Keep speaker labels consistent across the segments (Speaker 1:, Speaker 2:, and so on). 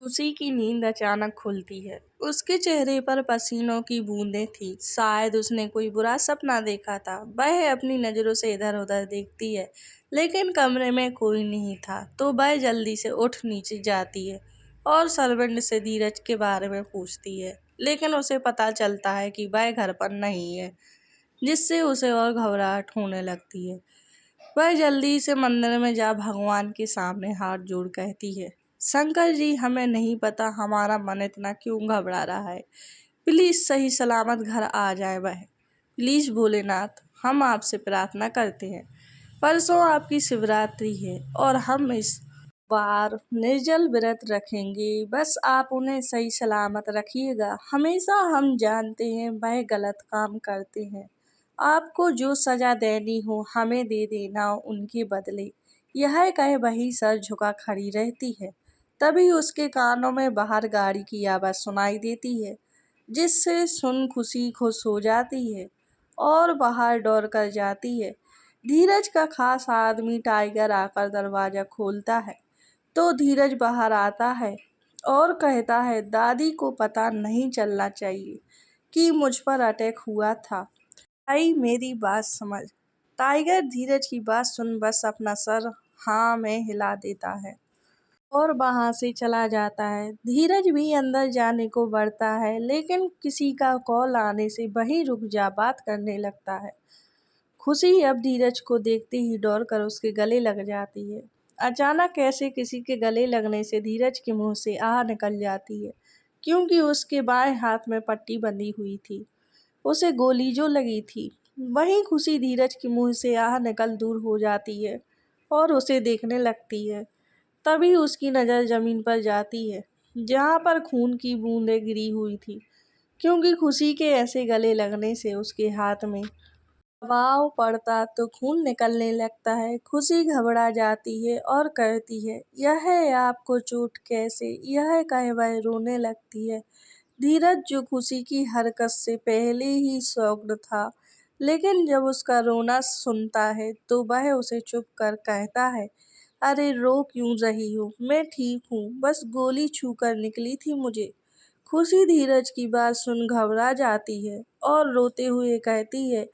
Speaker 1: खुशी की नींद अचानक खुलती है। उसके चेहरे पर पसीनों की बूंदें थी। शायद उसने कोई बुरा सपना देखा था। वह अपनी नजरों से इधर उधर देखती है, लेकिन कमरे में कोई नहीं था। तो वह जल्दी से उठ नीचे जाती है और सर्वेंट से धीरज के बारे में पूछती है, लेकिन उसे पता चलता है कि वह घर पर नहीं है, जिससे उसे और घबराहट होने लगती है। वह जल्दी से मंदिर में जा भगवान के सामने हाथ जोड़ कहती है, शंकर जी, हमें नहीं पता हमारा मन इतना क्यों घबरा रहा है। प्लीज सही सलामत घर आ जाए वह। प्लीज भोलेनाथ, हम आपसे प्रार्थना करते हैं। परसों आपकी शिवरात्रि है और हम इस बार निर्जल व्रत रखेंगे। बस आप उन्हें सही सलामत रखिएगा। हमेशा हम जानते हैं वह गलत काम करते हैं। आपको जो सजा देनी हो हमें दे देना उनके बदले। यह कहे वही सर झुका खड़ी रहती है। तभी उसके कानों में बाहर गाड़ी की आवाज़ सुनाई देती है, जिससे सुन खुशी खुश हो जाती है और बाहर दौड़ कर जाती है। धीरज का खास आदमी टाइगर आकर दरवाज़ा खोलता है तो धीरज बाहर आता है और कहता है, दादी को पता नहीं चलना चाहिए कि मुझ पर अटैक हुआ था। भाई मेरी बात समझ। टाइगर धीरज की बात सुन बस अपना सर हाँ में हिला देता है और वहां से चला जाता है। धीरज भी अंदर जाने को बढ़ता है, लेकिन किसी का कॉल आने से वहीं रुक जा बात करने लगता है। खुशी अब धीरज को देखते ही दौड़कर उसके गले लग जाती है। अचानक ऐसे किसी के गले लगने से धीरज के मुंह से आह निकल जाती है, क्योंकि उसके बाएं हाथ में पट्टी बंधी हुई थी। उसे गोली जो लगी थी। वहीं खुशी धीरज के मुंह से आह निकल दूर हो जाती है और उसे देखने लगती है। तभी उसकी नज़र जमीन पर जाती है, जहाँ पर खून की बूंदें गिरी हुई थी, क्योंकि खुशी के ऐसे गले लगने से उसके हाथ में दबाव पड़ता तो खून निकलने लगता है। खुशी घबरा जाती है और कहती है, यह आपको चोट कैसे। यह कहे वह रोने लगती है। धीरज जो खुशी की हरकत से पहले ही शॉक्ड था, लेकिन जब उसका रोना सुनता है तो वह उसे चुप कर कहता है, अरे रो क्यों रही हो, मैं ठीक हूँ, बस गोली छूकर निकली थी मुझे। खुशी धीरज की बात सुन घबरा जाती है और रोते हुए कहती है,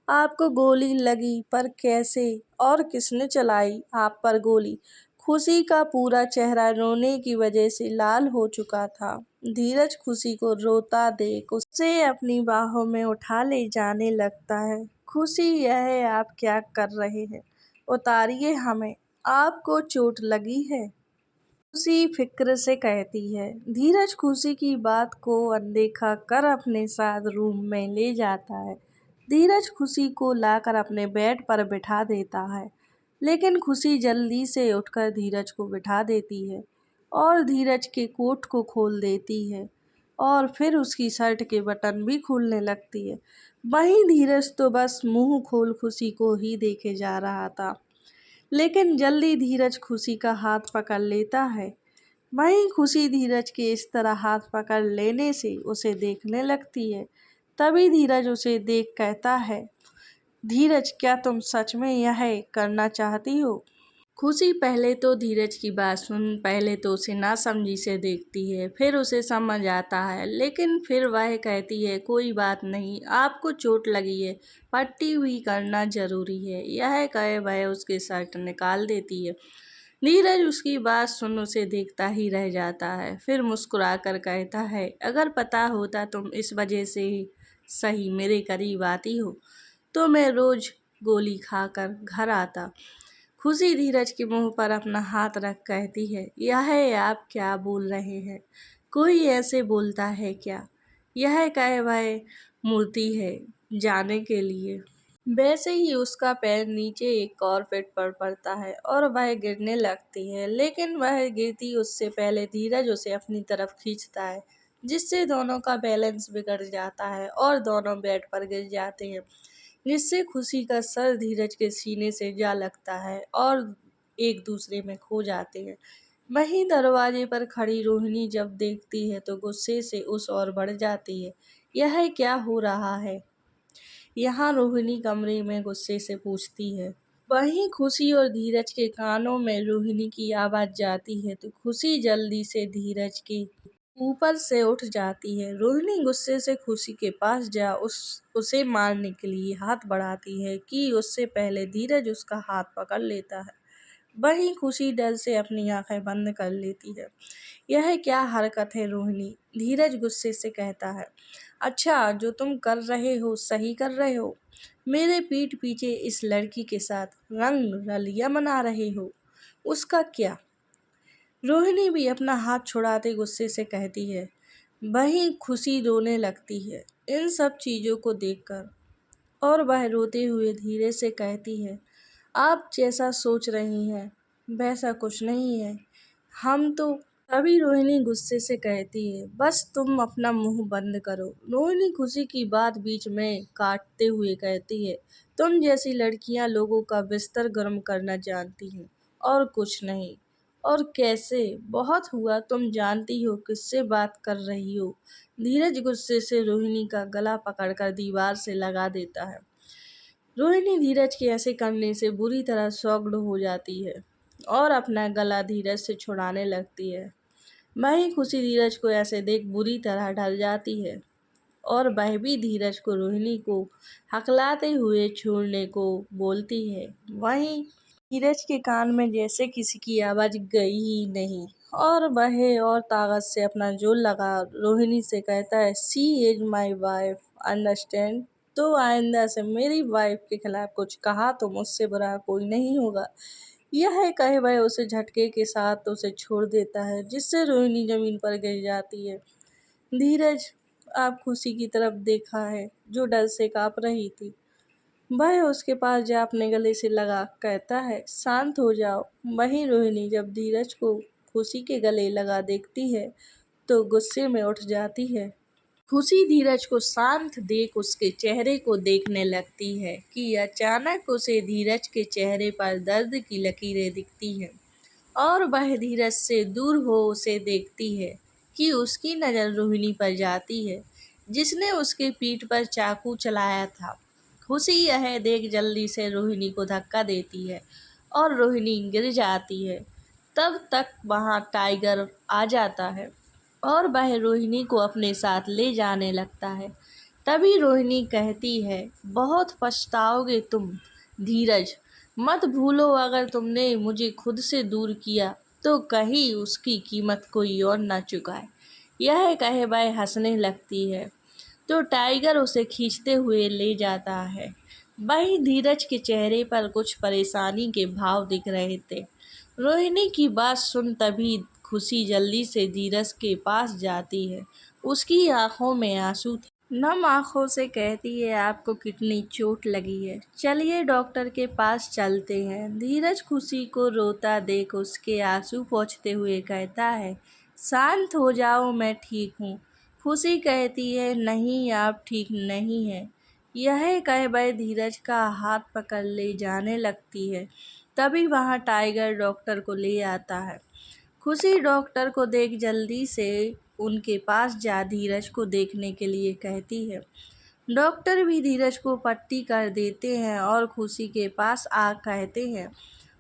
Speaker 1: आपको गोली लगी पर कैसे और किसने चलाई आप पर गोली। खुशी का पूरा चेहरा रोने की वजह से लाल हो चुका था। धीरज खुशी को रोता देख उसे अपनी बाहों में उठा ले जाने लगता है। खुशी, यह आप क्या कर रहे हैं, उतारिए हमें, आपको चोट लगी है। खुशी फिक्र से कहती है। धीरज खुशी की बात को अनदेखा कर अपने साथ रूम में ले जाता है। धीरज खुशी को लाकर अपने बेड पर बिठा देता है, लेकिन खुशी जल्दी से उठकर धीरज को बिठा देती है और धीरज के कोट को खोल देती है और फिर उसकी शर्ट के बटन भी खुलने लगती है। वहीं धीरज तो बस मुंह खोल खुशी को ही देखे जा रहा था, लेकिन जल्दी धीरज खुशी का हाथ पकड़ लेता है। वहीं खुशी धीरज के इस तरह हाथ पकड़ लेने से उसे देखने लगती है। तभी धीरज उसे देख कहता है, धीरज, क्या तुम सच में यह करना चाहती हो। खुशी पहले तो धीरज की बात सुन पहले तो उसे नासमझी से देखती है, फिर उसे समझ आता है, लेकिन फिर वह कहती है, कोई बात नहीं, आपको चोट लगी है, पट्टी भी करना जरूरी है। यह कहे वह उसके शर्ट निकाल देती है। नीरज उसकी बात सुन उसे देखता ही रह जाता है, फिर मुस्कुराकर कहता है, अगर पता होता तुम इस वजह से ही सही मेरे करीब आती हो तो मैं रोज गोली खाकर घर आता। खुशी धीरज के मुंह पर अपना हाथ रख कहती है, यह आप क्या बोल रहे हैं, कोई ऐसे बोलता है क्या। यह कहे वह मूर्ति है जाने के लिए। वैसे ही उसका पैर नीचे एक और फिट पर पड़ता है और वह गिरने लगती है, लेकिन वह गिरती उससे पहले धीरज उसे अपनी तरफ खींचता है, जिससे दोनों का बैलेंस बिगड़ जाता है और दोनों बेड पर गिर जाते हैं, जिससे खुशी का सर धीरज के सीने से जा लगता है और एक दूसरे में खो जाते हैं। वहीं दरवाजे पर खड़ी रोहिणी जब देखती है तो गुस्से से उस ओर बढ़ जाती है। यह क्या हो रहा है यहाँ, रोहिणी कमरे में गुस्से से पूछती है। वहीं खुशी और धीरज के कानों में रोहिणी की आवाज जाती है तो खुशी जल्दी से धीरज के ऊपर से उठ जाती है। रोहिणी गुस्से से खुशी के पास जा उसे मारने के लिए हाथ बढ़ाती है कि उससे पहले धीरज उसका हाथ पकड़ लेता है। वहीं खुशी डर से अपनी आंखें बंद कर लेती है। यह क्या हरकत है रोहिणी? धीरज गुस्से से कहता है। अच्छा, जो तुम कर रहे हो सही कर रहे हो। मेरे पीठ पीछे इस लड़की के साथ रंग रलिया मना रहे हो। उसका क्या? रोहिणी भी अपना हाथ छुड़ाते गुस्से से कहती है। वहीं खुशी रोने लगती है इन सब चीज़ों को देखकर, और वह रोते हुए धीरे से कहती है, आप जैसा सोच रही हैं वैसा कुछ नहीं है। हम तो तभी रोहिणी गुस्से से कहती है, बस तुम अपना मुंह बंद करो। रोहिणी खुशी की बात बीच में काटते हुए कहती है, तुम जैसी लड़कियां लोगों का बिस्तर गर्म करना जानती हैं और कुछ नहीं। और कैसे? बहुत हुआ, तुम जानती हो किससे बात कर रही हो। धीरज गुस्से से रोहिणी का गला पकड़कर दीवार से लगा देता है। रोहिणी धीरज के ऐसे करने से बुरी तरह शॉक्ड हो जाती है और अपना गला धीरज से छुड़ाने लगती है। वहीं खुशी धीरज को ऐसे देख बुरी तरह डर जाती है और वह भी धीरज को रोहिणी को हकलाते हुए छोड़ने को बोलती है। वहीं धीरज के कान में जैसे किसी की आवाज गई ही नहीं और वह और ताकत से अपना जोर लगा रोहिणी से कहता है, सी इज माई वाइफ, अंडरस्टैंड। तो आइंदा से मेरी वाइफ के खिलाफ कुछ कहा तो मुझसे बुरा कोई नहीं होगा। यह कहे वह उसे झटके के साथ उसे छोड़ देता है जिससे रोहिणी जमीन पर गिर जाती है। धीरज आप खुशी की तरफ देखा है जो डर से कांप रही थी। वह उसके पास जा अपने गले से लगा कहता है, शांत हो जाओ। वहीं रोहिणी जब धीरज को खुशी के गले लगा देखती है तो गुस्से में उठ जाती है। खुशी धीरज को शांत देख उसके चेहरे को देखने लगती है कि अचानक उसे धीरज के चेहरे पर दर्द की लकीरें दिखती हैं और वह धीरज से दूर हो उसे देखती है कि उसकी नज़र रोहिणी पर जाती है जिसने उसके पीठ पर चाकू चलाया था। खुशी यह देख जल्दी से रोहिणी को धक्का देती है और रोहिणी गिर जाती है। तब तक वहाँ टाइगर आ जाता है और वह रोहिणी को अपने साथ ले जाने लगता है। तभी रोहिणी कहती है, बहुत पछताओगे तुम धीरज। मत भूलो अगर तुमने मुझे खुद से दूर किया तो कहीं उसकी कीमत कोई और ना चुकाए। यह कहे वह हंसने लगती है तो टाइगर उसे खींचते हुए ले जाता है। वहीं धीरज के चेहरे पर कुछ परेशानी के भाव दिख रहे थे। रोहिणी की बात सुन तभी खुशी जल्दी से धीरज के पास जाती है। उसकी आंखों में आंसू थे। नम आंखों से कहती है, आपको कितनी चोट लगी है, चलिए डॉक्टर के पास चलते हैं। धीरज खुशी को रोता देख उसके आंसू पोंछते हुए कहता है, शांत हो जाओ, मैं ठीक हूँ। खुशी कहती है, नहीं आप ठीक नहीं हैं। यह कह वह धीरज का हाथ पकड़ ले जाने लगती है। तभी वहाँ टाइगर डॉक्टर को ले आता है। खुशी डॉक्टर को देख जल्दी से उनके पास जा धीरज को देखने के लिए कहती है। डॉक्टर भी धीरज को पट्टी कर देते हैं और खुशी के पास आ कहते हैं,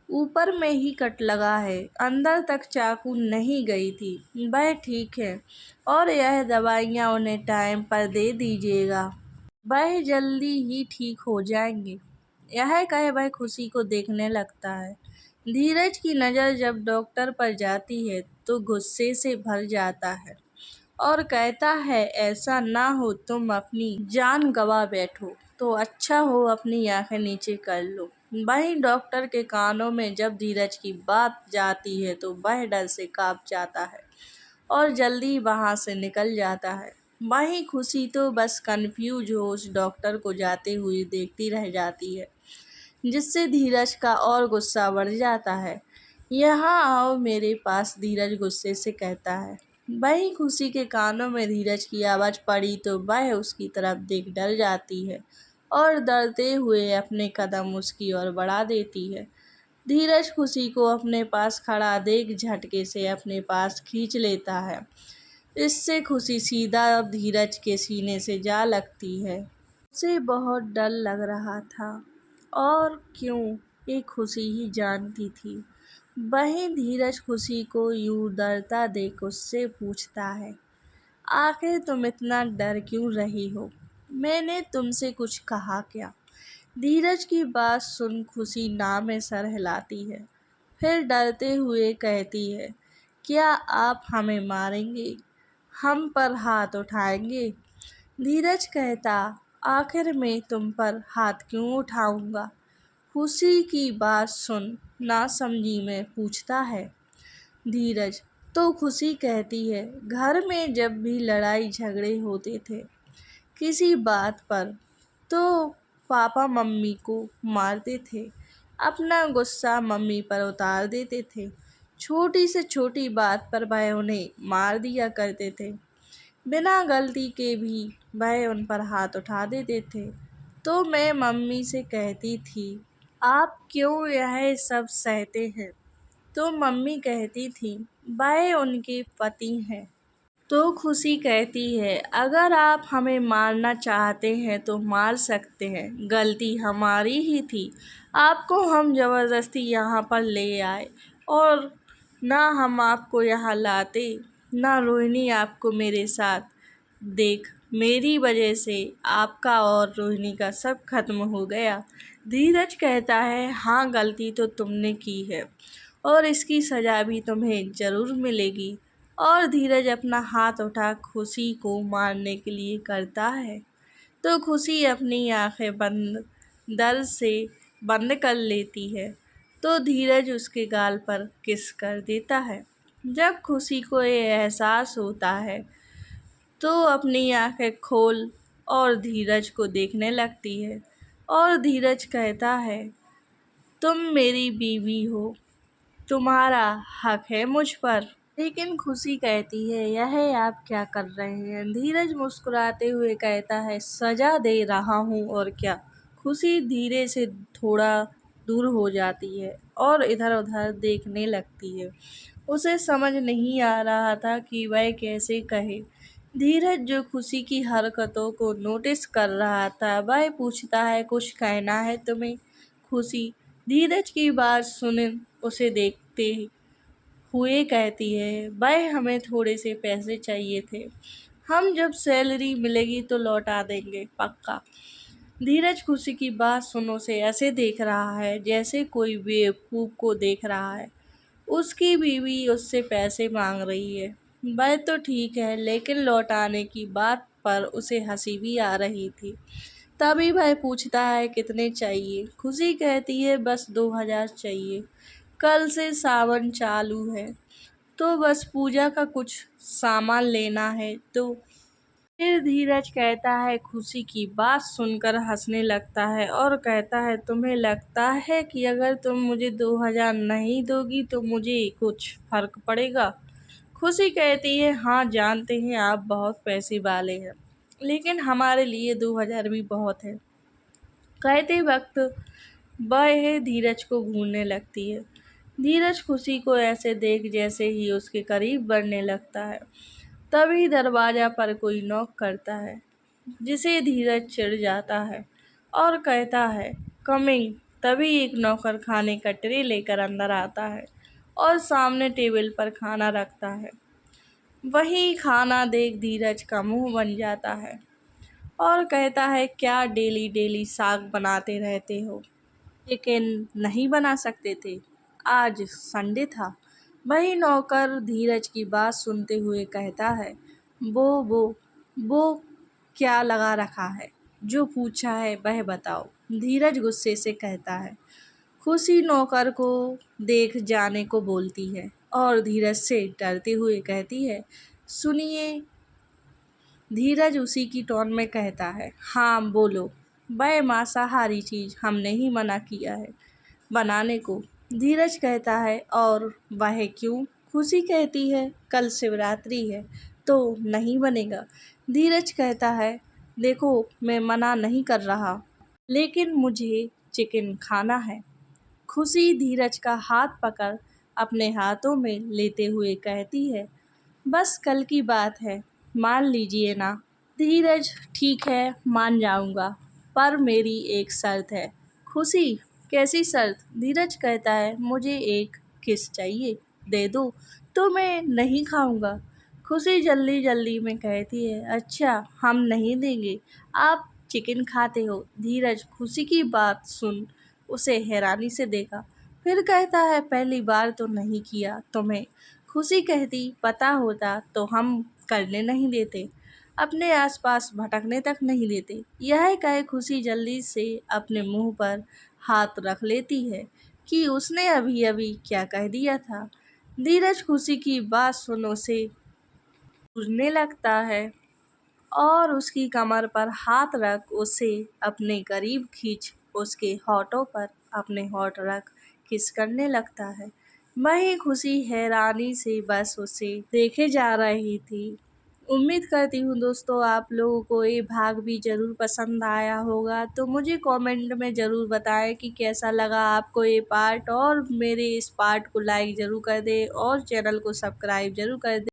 Speaker 1: ऊपर में ही कट लगा है, अंदर तक चाकू नहीं गई थी। वह ठीक है और यह दवाइयाँ उन्हें टाइम पर दे दीजिएगा, वह जल्दी ही ठीक हो जाएंगे। यह कहे वह खुशी को देखने लगता है। धीरज की नज़र जब डॉक्टर पर जाती है तो गुस्से से भर जाता है और कहता है, ऐसा ना हो तुम अपनी जान गंवा बैठो तो अच्छा हो अपनी आंखें नीचे कर लो। वहीं डॉक्टर के कानों में जब धीरज की बात जाती है तो वह डर से कांप जाता है और जल्दी वहाँ से निकल जाता है। वहीं खुशी तो बस कंफ्यूज हो उस डॉक्टर को जाते हुए देखती रह जाती है जिससे धीरज का और गुस्सा बढ़ जाता है। यहाँ आओ मेरे पास, धीरज गुस्से से कहता है। वहीं खुशी के कानों में धीरज की आवाज़ पड़ी तो वह उसकी तरफ देख डर जाती है और डरते हुए अपने कदम उसकी ओर बढ़ा देती है। धीरज खुशी को अपने पास खड़ा देख झटके से अपने पास खींच लेता है। इससे खुशी सीधा अब धीरज के सीने से जा लगती है। उसे बहुत डर लग रहा था और क्यों ये खुशी ही जानती थी। वहीं धीरज खुशी को यूं डरता देख उससे पूछता है, आखिर तुम इतना डर क्यों रही हो? मैंने तुमसे कुछ कहा क्या? धीरज की बात सुन खुशी ना में सर हिलाती है, फिर डरते हुए कहती है, क्या आप हमें मारेंगे? हम पर हाथ उठाएंगे? धीरज कहता, आखिर मैं तुम पर हाथ क्यों उठाऊंगा? खुशी की बात सुन नासमझी में पूछता है धीरज। तो खुशी कहती है, घर में जब भी लड़ाई झगड़े होते थे किसी बात पर, तो पापा मम्मी को मारते थे, अपना गुस्सा मम्मी पर उतार देते थे। छोटी से छोटी बात पर वह उन्हें मार दिया करते थे। बिना गलती के भी वह उन पर हाथ उठा देते थे। तो मैं मम्मी से कहती थी, आप क्यों यह सब सहते हैं? तो मम्मी कहती थी, वह उनके पति हैं। तो खुशी कहती है, अगर आप हमें मारना चाहते हैं तो मार सकते हैं, गलती हमारी ही थी। आपको हम जबरदस्ती यहाँ पर ले आए, और ना हम आपको यहाँ लाते, ना रोहिणी आपको मेरे साथ। देख, मेरी वजह से आपका और रोहिणी का सब खत्म हो गया। धीरज कहता है, हाँ गलती तो तुमने की है और इसकी सजा भी तुम्हें जरूर मिलेगी। और धीरज अपना हाथ उठा खुशी को मारने के लिए करता है, तो खुशी अपनी आंखें बंद दर्द से बंद कर लेती है। तो धीरज उसके गाल पर किस कर देता है। जब खुशी को ये एहसास होता है तो अपनी आंखें खोल और धीरज को देखने लगती है, और धीरज कहता है, तुम मेरी बीवी हो, तुम्हारा हक है मुझ पर। लेकिन खुशी कहती है, यह आप क्या कर रहे हैं? धीरज मुस्कुराते हुए कहता है, सजा दे रहा हूँ और क्या। खुशी धीरे से थोड़ा दूर हो जाती है और इधर उधर देखने लगती है। उसे समझ नहीं आ रहा था कि वह कैसे कहे। धीरज जो खुशी की हरकतों को नोटिस कर रहा था, वह पूछता है, कुछ कहना है तुम्हें? खुशी धीरज की बात सुने उसे देखते हुए कहती है, भाई हमें थोड़े से पैसे चाहिए थे, हम जब सैलरी मिलेगी तो लौटा देंगे पक्का। धीरज खुशी की बात सुन उसे ऐसे देख रहा है जैसे कोई बेवकूफ को देख रहा है। उसकी बीवी उससे पैसे मांग रही है, वह तो ठीक है, लेकिन लौटाने की बात पर उसे हंसी भी आ रही थी। तभी वह पूछता है, कितने चाहिए? खुशी कहती है, बस 2000 चाहिए, कल से सावन चालू है, तो बस पूजा का कुछ सामान लेना है। तो फिर धीरज कहता है, खुशी की बात सुनकर हंसने लगता है और कहता है, तुम्हें लगता है कि अगर तुम मुझे 2000 नहीं दोगी तो मुझे कुछ फर्क पड़ेगा? खुशी कहती है, हाँ जानते हैं आप बहुत पैसे वाले हैं, लेकिन हमारे लिए 2000 भी बहुत है। कहते वक्त वह धीरज को घूरने लगती है। धीरज खुशी को ऐसे देख जैसे ही उसके करीब बढ़ने लगता है, तभी दरवाजा पर कोई नॉक करता है, जिसे धीरज चिढ़ जाता है और कहता है, कमिंग। तभी एक नौकर खाने का ट्रे लेकर अंदर आता है और सामने टेबल पर खाना रखता है। वही खाना देख धीरज का मुंह बन जाता है और कहता है, क्या डेली डेली साग बनाते रहते हो? चिकन नहीं बना सकते थे? आज संडे था। वही नौकर धीरज की बात सुनते हुए कहता है, वो क्या लगा रखा है? जो पूछा है वह बताओ। धीरज गुस्से से कहता है। खुशी नौकर को देख जाने को बोलती है और धीरज से डरते हुए कहती है, सुनिए। धीरज उसी की टोन में कहता है, हाँ बोलो। वह मांसाहारी चीज़ हमने ही मना किया है बनाने को। धीरज कहता है, और वह क्यों? खुशी कहती है, कल शिवरात्रि है तो नहीं बनेगा। धीरज कहता है, देखो मैं मना नहीं कर रहा, लेकिन मुझे चिकन खाना है। खुशी धीरज का हाथ पकड़ अपने हाथों में लेते हुए कहती है, बस कल की बात है, मान लीजिए ना। धीरज, ठीक है मान जाऊंगा, पर मेरी एक शर्त है। खुशी, कैसी शर्त? धीरज कहता है, मुझे एक किस चाहिए, दे दो तो मैं नहीं खाऊंगा। खुशी जल्दी जल्दी में कहती है, अच्छा हम नहीं देंगे, आप चिकन खाते हो। धीरज खुशी की बात सुन उसे हैरानी से देखा, फिर कहता है, पहली बार तो नहीं किया तुम्हें। खुशी कहती, पता होता तो हम करने नहीं देते, अपने आसपास भटकने तक नहीं देते। यह कहे खुशी जल्दी से अपने मुंह पर हाथ रख लेती है कि उसने अभी अभी क्या कह दिया था। धीरज खुशी की बात सुन उसे सूझने लगता है और उसकी कमर पर हाथ रख उसे अपने करीब खींच उसके होठों पर अपने होठ रख किस करने लगता है। वही खुशी हैरानी से बस उसे देखे जा रही थी। उम्मीद करती हूँ दोस्तों आप लोगों को ये भाग भी ज़रूर पसंद आया होगा, तो मुझे कमेंट में ज़रूर बताएं कि कैसा लगा आपको ये पार्ट, और मेरे इस पार्ट को लाइक ज़रूर कर दें और चैनल को सब्सक्राइब ज़रूर कर दें।